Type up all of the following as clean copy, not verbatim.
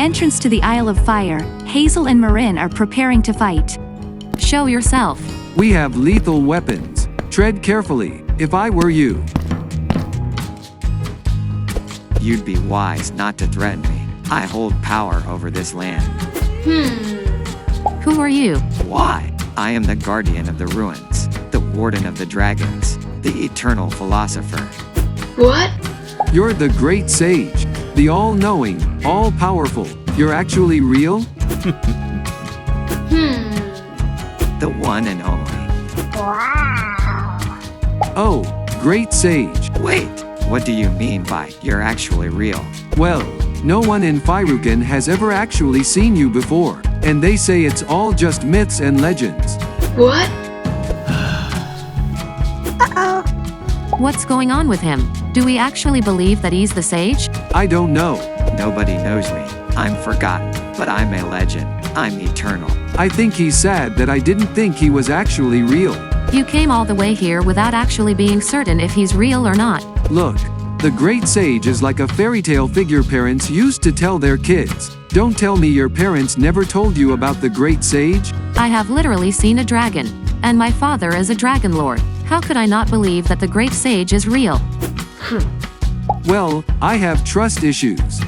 entrance to the Isle of Fyr, Hazel and Marin are preparing to fight. Show yourself. We have lethal weapons. Tread carefully, if I were you. You'd be wise not to threaten me. I hold power over this land. Who are you? Why? I am the guardian of the ruins, the warden of the dragons, the eternal philosopher. What? You're the great sage, the all-knowing, all-powerful. You're actually real? The one and only. Oh, great sage. Wait, what do you mean by you're actually real? Well, no one in Fyrukan has ever actually seen you before, and they say it's all just myths and legends. What? What's going on with him? Do we actually believe that he's the sage? I don't know. Nobody knows me. I'm forgotten, but I'm a legend. I'm eternal. I think he's sad that I didn't think he was actually real. You came all the way here without actually being certain if he's real or not. Look, the great sage is like a fairy tale figure parents used to tell their kids. Don't tell me your parents never told you about the great sage? I have literally seen a dragon, and my father is a dragon lord. How could I not believe that the great sage is real? Well, I have trust issues.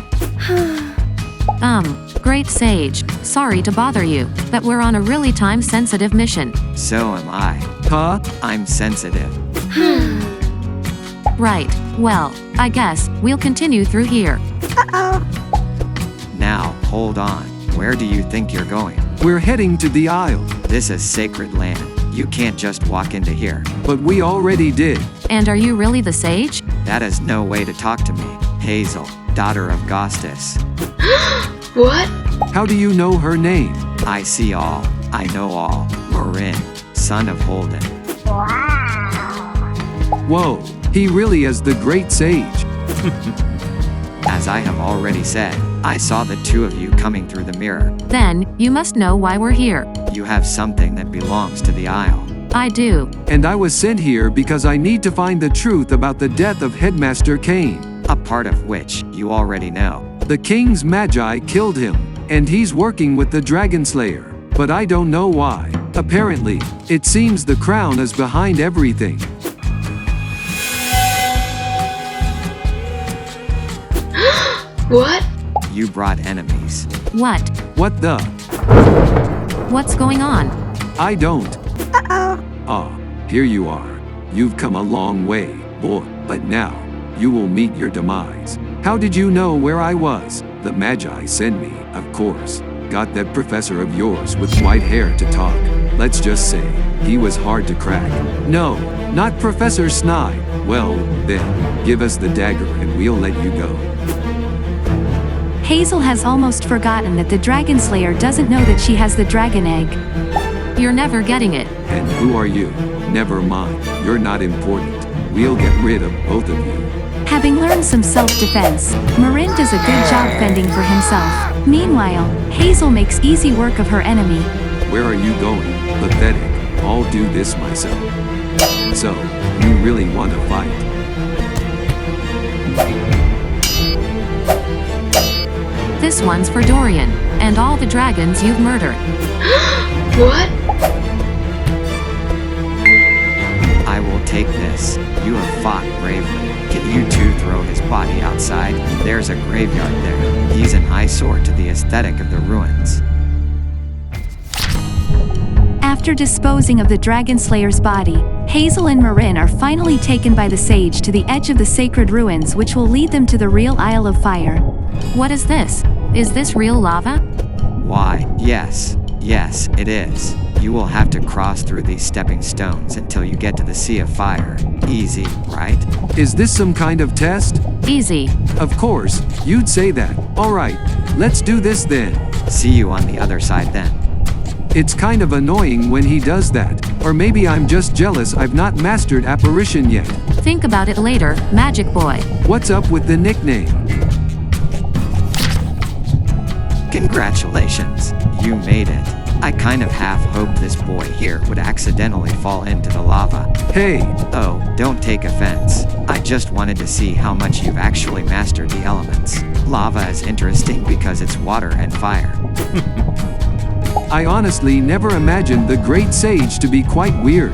Great sage, sorry to bother you, but we're on a really time-sensitive mission. So am I. Huh? I'm sensitive. Right, well, I guess we'll continue through here. Now, hold on. Where do you think you're going? We're heading to the Isle, This is sacred land. You can't just walk into here. but we already did. And are you really the sage? That is no way to talk to me. Hazel, daughter of Gostus. What? How do you know her name? I see all. I know all. Marin, son of Holden. Whoa, he really is the great sage. As I have already said, I saw the two of you coming through the mirror. Then, you must know why we're here. You have something that belongs to the Isle. I do. And I was sent here because I need to find the truth about the death of Headmaster Kane. A part of which you already know. The king's magi killed him, and he's working with the Dragonslayer. But I don't know why. Apparently, it seems the crown is behind everything. What? You brought enemies. What? What the? What's going on? I don't. Ah, here you are. You've come a long way, boy, but now, you will meet your demise. How did you know where I was? The Magi sent me, of course. Got that professor of yours with white hair to talk. Let's just say, he was hard to crack. No, not Professor Snide. Well, then, give us the dagger and we'll let you go. Hazel has almost forgotten that the Dragonslayer doesn't know that she has the dragon egg. You're never getting it. And who are you? Never mind, you're not important. We'll get rid of both of you. Having learned some self-defense, Marin does a good job fending for himself. Meanwhile, Hazel makes easy work of her enemy. Where are you going? Pathetic. I'll do this myself. So, you really want to fight? This one's for Dorian, and all the dragons you've murdered. What? I will take this. You have fought bravely. Can you two throw his body outside? There's a graveyard there. He's an eyesore to the aesthetic of the ruins. After disposing of the Dragonslayer's body, Hazel and Marin are finally taken by the sage to the edge of the sacred ruins, which will lead them to the real Isle of Fyr. What is this? Is this real lava? Why, yes, it is. You will have to cross through these stepping stones until you get to the Sea of Fire. Easy, right? Is this some kind of test? Easy. Of course, you'd say that. Alright, let's do this then. See you on the other side then. It's kind of annoying when he does that. Or maybe I'm just jealous I've not mastered apparition yet. Think about it later, Magic Boy. What's up with the nickname? Congratulations, you made it. I kind of half hoped this boy here would accidentally fall into the lava. Hey, Oh, don't take offense. I just wanted to see how much you've actually mastered the elements. Lava is interesting because it's water and fire. I honestly never imagined the Great Sage to be quite weird.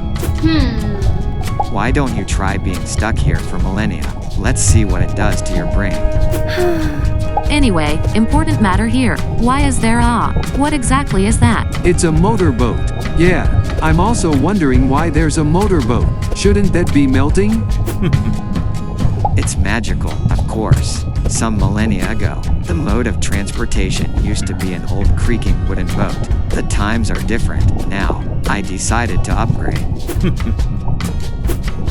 Why don't you try being stuck here for millennia? Let's see what it does to your brain. Anyway, important matter here. Why is there what exactly is that? It's a motorboat. Yeah, I'm also wondering why there's a motorboat. Shouldn't that be melting? It's magical, of course. Some millennia ago, the mode of transportation used to be an old creaking wooden boat. The times are different now. I decided to upgrade.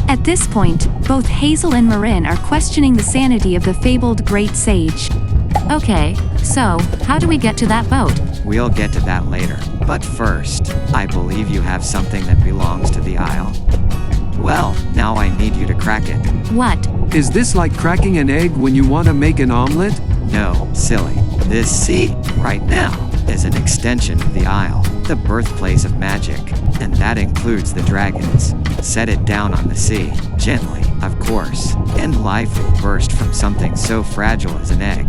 At this point, both Hazel and Marin are questioning the sanity of the fabled Great Sage. Okay, so, how do we get to that boat? We'll get to that later. But first, I believe you have something that belongs to the Isle. Well, now I need you to crack it. What? Is this like cracking an egg when you want to make an omelet? No, silly. This sea, right now, is an extension of the Isle, the birthplace of magic, and that includes the dragons. Set it down on the sea, gently, of course, and life will burst from something so fragile as an egg.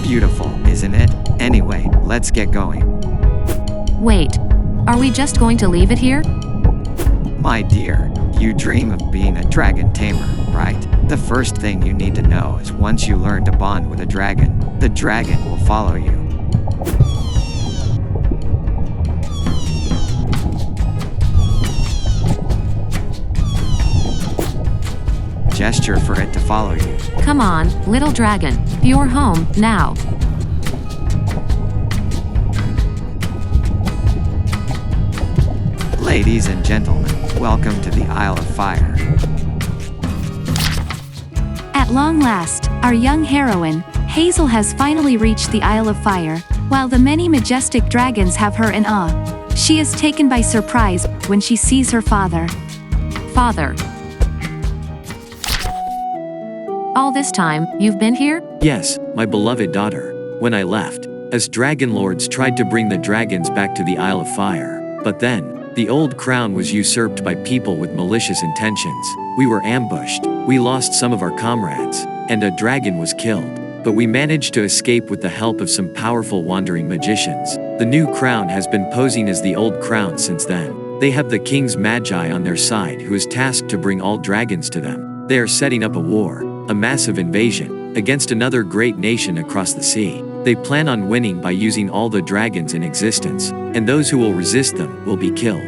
Beautiful, isn't it? Anyway, let's get going. Wait. Are we just going to leave it here? My dear, you dream of being a dragon tamer, right? The first thing you need to know is once you learn to bond with a dragon, the dragon will follow you. Gesture for it to follow you. Come on, little dragon. You're home, now. Ladies and gentlemen, welcome to the Isle of Fyr. At long last, our young heroine, Hazel has finally reached the Isle of Fyr, while the many majestic dragons have her in awe. She is taken by surprise when she sees her father. Father. All this time, you've been here? Yes, my beloved daughter. When I left, as dragon lords tried to bring the dragons back to the Isle of Fyr. But then, the old crown was usurped by people with malicious intentions. We were ambushed, we lost some of our comrades, and a dragon was killed. But we managed to escape with the help of some powerful wandering magicians. The new crown has been posing as the old crown since then. They have the king's magi on their side who is tasked to bring all dragons to them. They are setting up a war, a massive invasion, against another great nation across the sea. They plan on winning by using all the dragons in existence, and those who will resist them will be killed.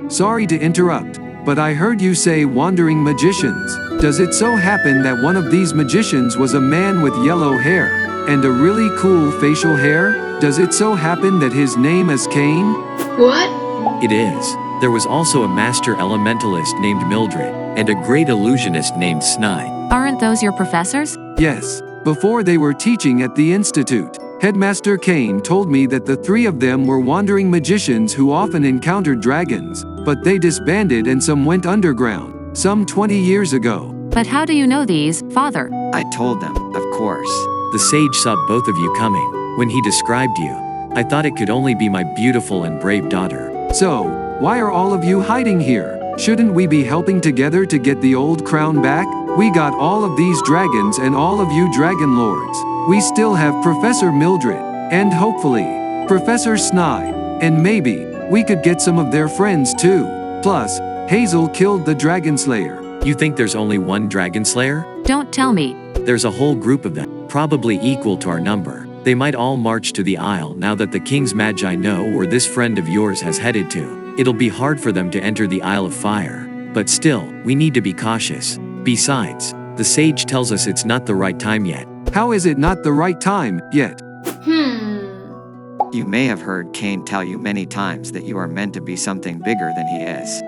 Sorry to interrupt, but I heard you say wandering magicians. Does it so happen that one of these magicians was a man with yellow hair, and a really cool facial hair? Does it so happen that his name is Cain? What? It is. There was also a master elementalist named Mildred, and a great illusionist named Snide. Aren't those your professors? Yes, before they were teaching at the institute. Headmaster Cain told me that the three of them were wandering magicians who often encountered dragons, but they disbanded and some went underground, some 20 years ago. But how do you know these, Father? I told them, of course. The sage saw both of you coming. When he described you, I thought it could only be my beautiful and brave daughter. So, why are all of you hiding here? Shouldn't we be helping together to get the old crown back? We got all of these dragons and all of you dragon lords. We still have Professor Mildred, and hopefully, Professor Snide, and maybe, we could get some of their friends too. Plus, Hazel killed the Dragonslayer. You think there's only one Dragonslayer? Don't tell me. There's a whole group of them, probably equal to our number. They might all march to the Isle now that the King's Magi know where this friend of yours has headed to. It'll be hard for them to enter the Isle of Fyr. But still, we need to be cautious. Besides, the sage tells us it's not the right time yet. How is it not the right time yet? You may have heard Cain tell you many times that you are meant to be something bigger than he is.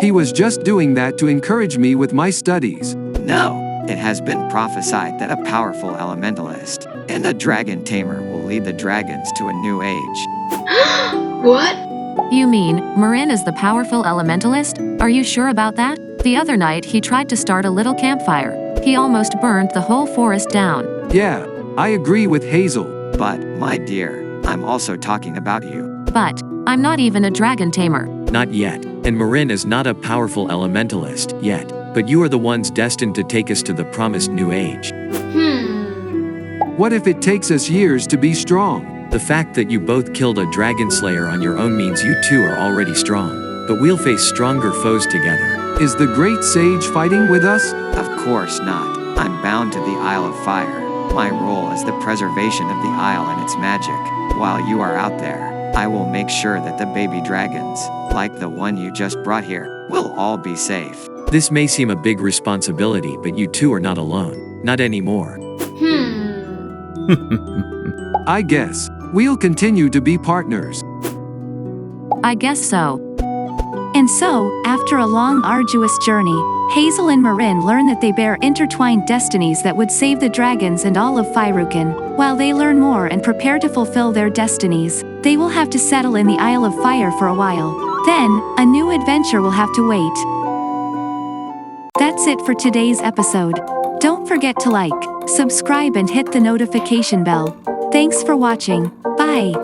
He was just doing that to encourage me with my studies. No, it has been prophesied that a powerful elementalist and a dragon tamer will will lead the dragons to a new age. What? You mean, Marin is the powerful elementalist? Are you sure about that? The other night he tried to start a little campfire. He almost burned the whole forest down. Yeah, I agree with Hazel. But, my dear, I'm also talking about you. But, I'm not even a dragon tamer. Not yet. And Marin is not a powerful elementalist yet. But you are the ones destined to take us to the promised new age. What if it takes us years to be strong? The fact that you both killed a Dragonslayer on your own means you two are already strong. But we'll face stronger foes together. Is the great sage fighting with us? Of course not. I'm bound to the Isle of Fyr. My role is the preservation of the isle and its magic. While you are out there, I will make sure that the baby dragons, like the one you just brought here, will all be safe. This may seem a big responsibility, but you two are not alone. Not anymore. I guess we'll continue to be partners. I guess so. And so, after a long, arduous journey, Hazel and Marin learn that they bear intertwined destinies that would save the dragons and all of Fyrukin. While they learn more and prepare to fulfill their destinies, they will have to settle in the Isle of Fyr for a while. Then, a new adventure will have to wait. That's it for today's episode. Don't forget to like, subscribe and hit the notification bell. Thanks for watching. Bye.